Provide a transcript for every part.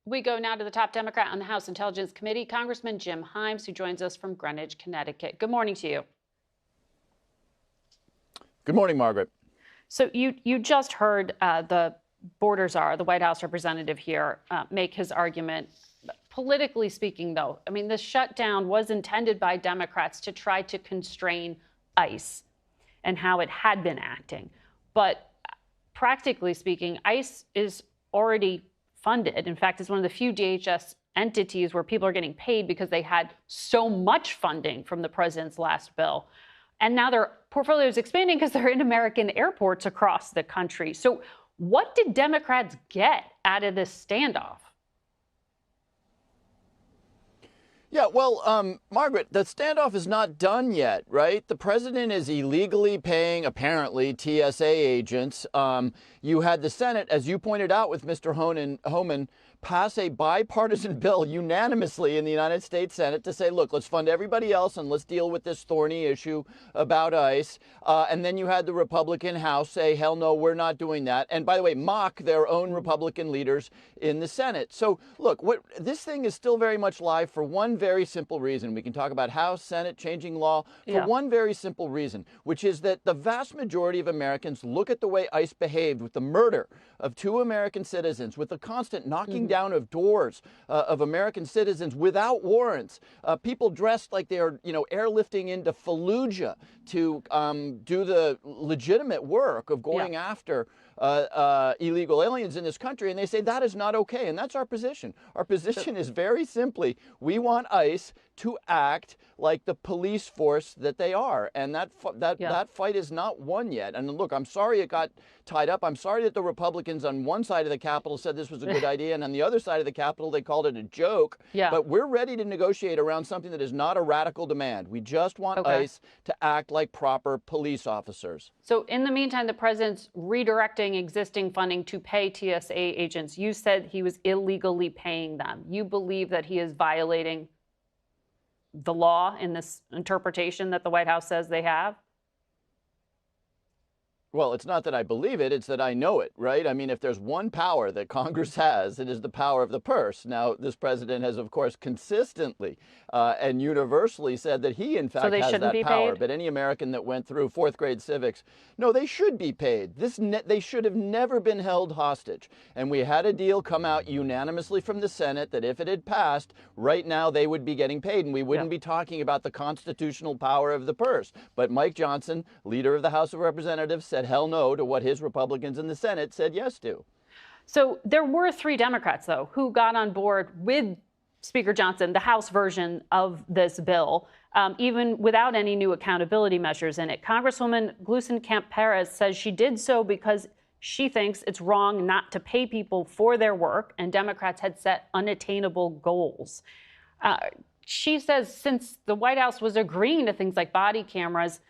We go now to the top Democrat on the House Intelligence Committee, Congressman Jim Himes, who joins us from Greenwich, Connecticut. Good morning to you. Good morning, Margaret. So you just heard the border czar, the White House representative here, make his argument. Politically speaking, though, I mean, this shutdown was intended by Democrats to try to constrain ICE and how it had been acting. But practically speaking, ICE is already funded. In fact, it's one of the few DHS entities where people are getting paid because they had so much funding from the president's last bill. And now their portfolio is expanding because they're in American airports across the country. So what did Democrats get out of this standoff? Yeah, well, Margaret, the standoff is not done yet, right? The president is illegally paying, apparently, TSA agents. You had the Senate, as you pointed out with Mr. Homan, pass a bipartisan bill unanimously in the United States Senate to say, look, let's fund everybody else and let's deal with this thorny issue about ICE. And then you had the Republican House say, hell no, we're not doing that. And by the way, mock their own Republican leaders in the Senate. So look, this thing is still very much live for one very simple reason. We can talk about House, Senate, changing law for one very simple reason, which is that the vast majority of Americans look at the way ICE behaved with the murder of 2 American citizens, with the constant knocking down of doors of American citizens without warrants, people dressed like they are, airlifting into Fallujah to do the legitimate work of going after illegal aliens in this country. And they say that is not okay. And that's our position. Our position is very simply, we want ICE to act like the police force that they are. And that fight is not won yet. And look, I'm sorry it got tied up. I'm sorry that the Republicans on one side of the Capitol said this was a good idea, and on the other side of the Capitol, they called it a joke. But we're ready to negotiate around something that is not a radical demand. We just want ICE to act like proper police officers. So in the meantime, the president's redirecting existing funding to pay TSA agents. You said he was illegally paying them. You believe that he is violating the law in this interpretation that the White House says they have? Well, it's not that I believe it, it's that I know it, right? I mean, if there's one power that Congress has, it is the power of the purse. Now, this president has, of course, consistently and universally said that he, in fact, has that power. But any American that went through 4th grade civics, no, they should be paid. They should have never been held hostage. And we had a deal come out unanimously from the Senate that if it had passed, right now they would be getting paid. And we wouldn't be talking about the constitutional power of the purse. But Mike Johnson, leader of the House of Representatives, said hell no to what his Republicans in the Senate said yes to. So there were 3 Democrats, though, who got on board with Speaker Johnson, the House version of this bill, even without any new accountability measures in it. Congresswoman Gluesenkamp-Perez says she did so because she thinks it's wrong not to pay people for their work, and Democrats had set unattainable goals. She says since the White House was agreeing to things like body cameras,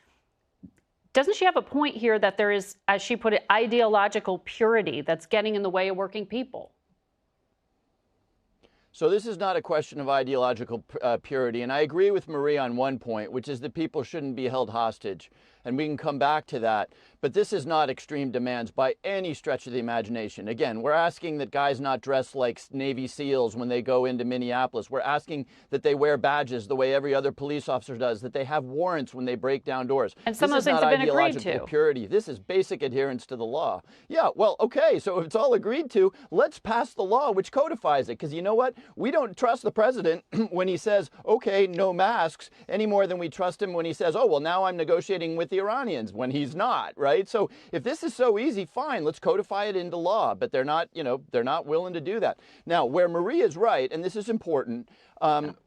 doesn't she have a point here that there is, as she put it, ideological purity that's getting in the way of working people? So this is not a question of ideological purity. And I agree with Marie on one point, which is that people shouldn't be held hostage. And we can come back to that. But this is not extreme demands by any stretch of the imagination. Again, we're asking that guys not dress like Navy SEALs when they go into Minneapolis. We're asking that they wear badges the way every other police officer does, that they have warrants when they break down doors. And some of those things have been agreed to. Purity. This is basic adherence to the law. Yeah, well, okay, so if it's all agreed to, let's pass the law which codifies it. Because you know what? We don't trust the president when he says, okay, no masks, any more than we trust him when he says, oh, well, now I'm negotiating with the Iranians, when he's not, right? So if this is so easy, fine, let's codify it into law. But they're not, they're not willing to do that. Now, where Marie is right, and this is important,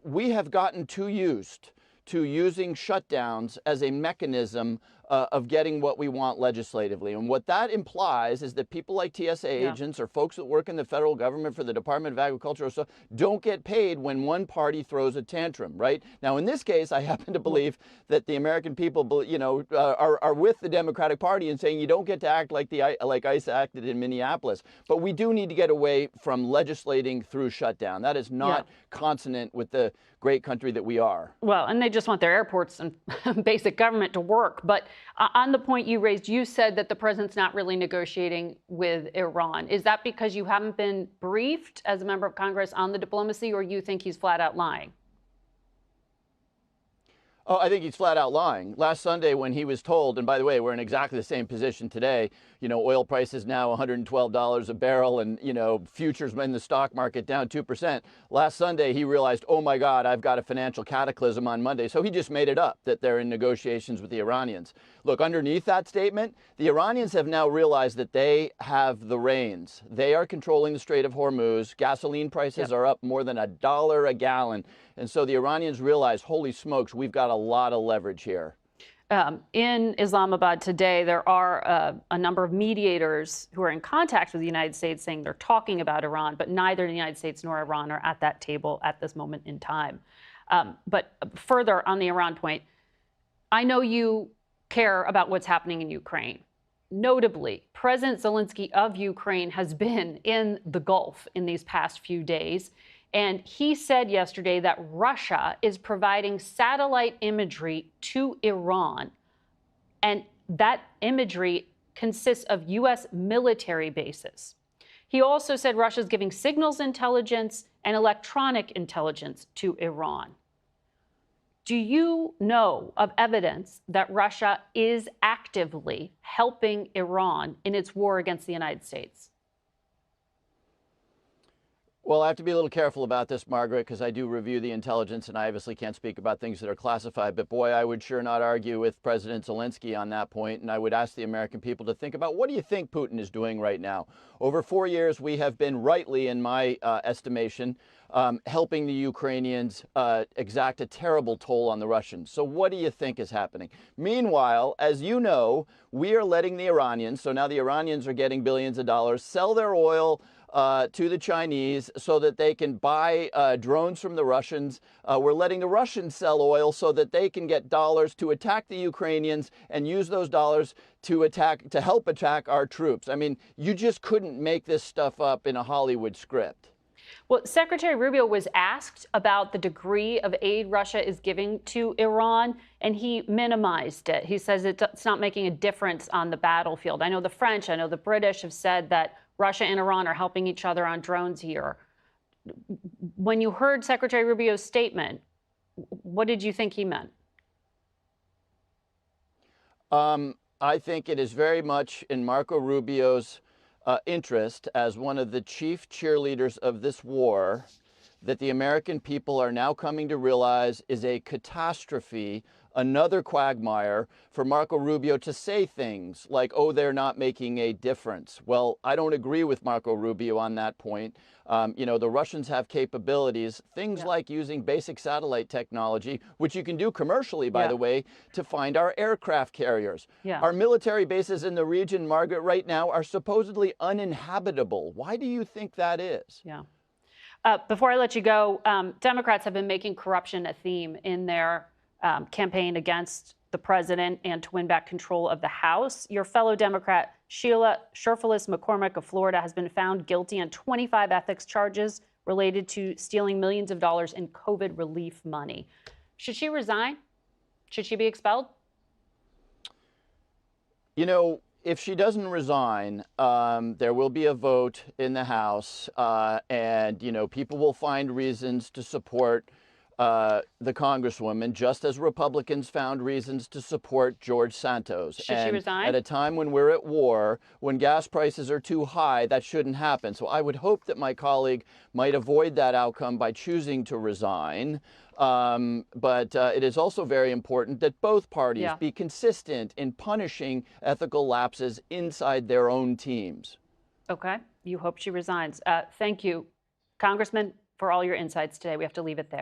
we have gotten too used to using shutdowns as a mechanism of getting what we want legislatively. And what that implies is that people like TSA agents or folks that work in the federal government for the Department of Agriculture or so don't get paid when one party throws a tantrum, right? Now, in this case, I happen to believe that the American people, are with the Democratic Party and saying you don't get to act like like ICE acted in Minneapolis. But we do need to get away from legislating through shutdown. That is not consonant with the great country that we are. Well, and they just want their airports and basic government to work. But On the point you raised, you said that the president's not really negotiating with Iran. Is that because you haven't been briefed as a member of Congress on the diplomacy, or you think he's flat out lying? Oh, I think he's flat out lying. Last Sunday, when he was told, and by the way, we're in exactly the same position today. Oil prices now $112 a barrel, and futures in the stock market down 2%. Last Sunday, he realized, oh my God, I've got a financial cataclysm on Monday. So he just made it up that they're in negotiations with the Iranians. Look, underneath that statement, the Iranians have now realized that they have the reins. They are controlling the Strait of Hormuz. Gasoline prices are up more than $1 a gallon. And so the Iranians realize, holy smokes, we've got a lot of leverage here. In Islamabad today, there are a number of mediators who are in contact with the United States saying they're talking about Iran, but neither the United States nor Iran are at that table at this moment in time. But further on the Iran point, I know you care about what's happening in Ukraine. Notably, President Zelensky of Ukraine has been in the Gulf in these past few days. And he said yesterday that Russia is providing satellite imagery to Iran. And that imagery consists of U.S. military bases. He also said Russia is giving signals intelligence and electronic intelligence to Iran. Do you know of evidence that Russia is actively helping Iran in its war against the United States? Well, I have to be a little careful about this, Margaret, because I do review the intelligence, and I obviously can't speak about things that are classified. But boy, I would sure not argue with President Zelensky on that point. And I would ask the American people to think about, what do you think Putin is doing right now? Over 4 years, we have been rightly, in my estimation, helping the Ukrainians exact a terrible toll on the Russians. So what do you think is happening? Meanwhile, as you know, we are letting the Iranians, so now the Iranians are getting billions of dollars, sell their oil to the Chinese so that they can buy drones from the Russians. We're letting the Russians sell oil so that they can get dollars to attack the Ukrainians and use those dollars to help attack our troops. I mean, you just couldn't make this stuff up in a Hollywood script. Well, Secretary Rubio was asked about the degree of aid Russia is giving to Iran, and he minimized it. He says it's not making a difference on the battlefield. I know the French, I know the British have said that Russia and Iran are helping each other on drones here. When you heard Secretary Rubio's statement, what did you think he meant? I think it is very much in Marco Rubio's interest as one of the chief cheerleaders of this war that the American people are now coming to realize is a catastrophe, another quagmire for Marco Rubio to say things like, oh, they're not making a difference. Well, I don't agree with Marco Rubio on that point. The Russians have capabilities, things like using basic satellite technology, which you can do commercially, by the way, to find our aircraft carriers. Our military bases in the region, Margaret, right now are supposedly uninhabitable. Why do you think that is? Before I let you go, Democrats have been making corruption a theme in their campaign against the president and to win back control of the House. Your fellow Democrat, Sheila Sherfilis McCormick of Florida, has been found guilty on 25 ethics charges related to stealing millions of dollars in COVID relief money. Should she resign? Should she be expelled? If she doesn't resign, there will be a vote in the House, and people will find reasons to support the Congresswoman, just as Republicans found reasons to support George Santos. Should she resign? At a time when we're at war, when gas prices are too high, that shouldn't happen. So I would hope that my colleague might avoid that outcome by choosing to resign. But it is also very important that both parties be consistent in punishing ethical lapses inside their own teams. Okay. You hope she resigns. Thank you, Congressman, for all your insights today. We have to leave it there.